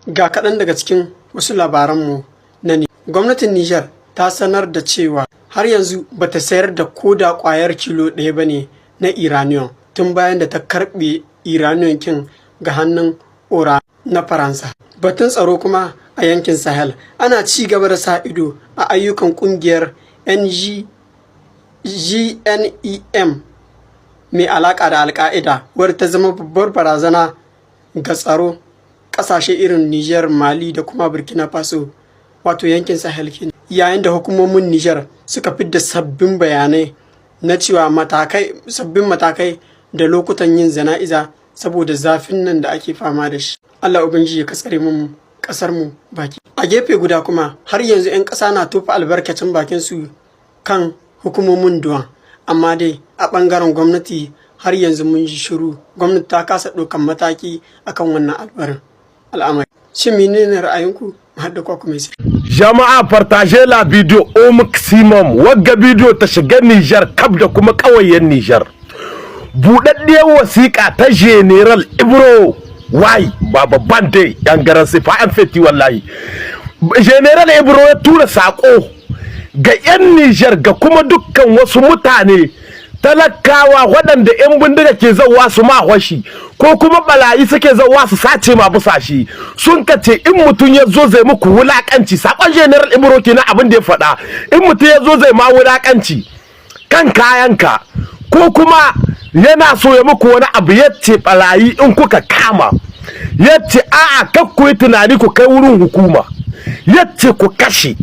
Ga kaɗan daga cikin wasu labaranmu na Nijar. Gwamnatin Nijar ta sanar da cewa har yanzu ba ta sayar da koda ƙwayar kilo ɗaya ba ne na uranium tun bayan da ta karɓe uranium kin ga hannun Ora na Faransa. Batun tsaro kuma a yankin Sahel ana ci gaba da sa ido a ayyukan ƙungiyar GNEM mai alaƙa da Al-Qaeda wadda ta zama babbar barazana ga tsaro ƙasashe irin Nijar, Mali da kuma Burkina Faso, wato yankin Sahel kenan. Yayin da hukumomin Nijar suka fidda sabbin bayanai na cewa sabbin matakai da lokutan yin jana'iza saboda zafin nan da ake fama da shi. Allah ubangiji ya kasare mu kasar mu baki. A gefe guda kuma har yanzu 'yan ƙasa na tofa albarkacin bakin su kan hukumomin Duwan, amma dai a ɓangaren gwamnati har yanzu mun ji shiru. Gwamnati ta kasa ɗaukan mataki akan wannan al'amari. Shin menene ra'ayinku? Hadda kwa kuma sai. Jama'a partager la video au maximum. Wagga video ta shiga Niger kaf da kuma ƙauyen Niger. Buɗaɗɗiyar wasiƙa ta General Ibro wai baba bande yan garan sifa an feti wallahi. General Ibro ya tura sako ga 'yan Niger ga kuma dukkan wasu mutane talakawa waɗanda 'yan bindiga ke zauwa su ma washi ko kuma balayi suke zauwa su sace ma busashi sun kace in mutum ya zo zai muku wulakanci. Sakon General Ibro kenan abin da ya faɗa. In mutum ya zo zai ma wulakanci kan kayanka ko kuma yana so ya muku wani abu, yace balayi in kuka kama, yace a'a kakku yi tunani ku kai wurin hukuma, yace ku kashe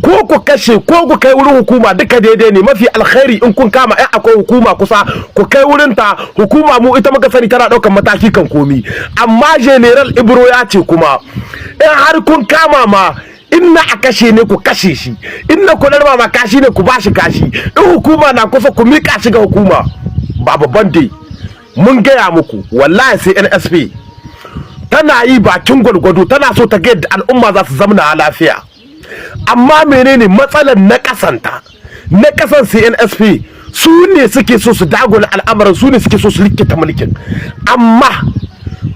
ko ku kashe ko ku kai wurin hukuma, duka daidai ne. Mafi alkhairi in kun kama in akwai hukuma kusa ku kai wurin ta. Hukuma mu ita muka sani tana daukan mataki kan komi. Amma General Ibro ya ce kuma in har kun kama ma in na a kashe ne ku kashe shi, in na ku darma ma kashi ne ku bashi kashi, in hukuma na kusa ku mika shi ga hukuma. Baba bande mun gaya muku wallahi sai NSP tana yi bakin gwargwado, tana so ta ga yadda al'umma za su zamana lafiya. Amma menene matsalar na kasanta? Na kasan CNSP su ne suke so su dagula al'amarin, su ne suke so su likita mulkin. Amma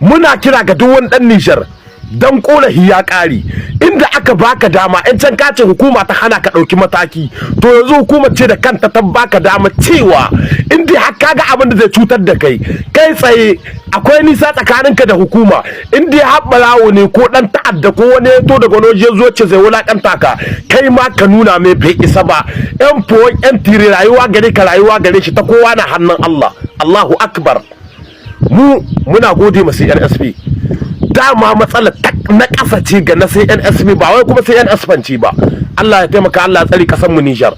muna kira ga duk wani dan Nijar dan korafi ya kare. Inda aka baka dama in can kace hukuma ta hana ka dauki mataki, to yanzu hukumar ce da kanta ta baka dama cewa in dai har kaga abin da zai cutar da kai kai tsaye akwai nisa tsakaninka da hukuma. In dai har balawo ne ko dan ta'adda ko wani to daga wani zo ce zai wulakanta ka, kai ma ka nuna mai bai isa ba. Yan fowon yan tire rayuwa gare ka, rayuwa gare shi ta kowa na hannun Allah. Allahu akbar. Muna gode masu NSP. Dama matsalar na ƙasa ce ga na sai NSP ba wai kuma sai NSP ba. Allah ya taimaka, Allah ya tsare ƙasar mu Nijar.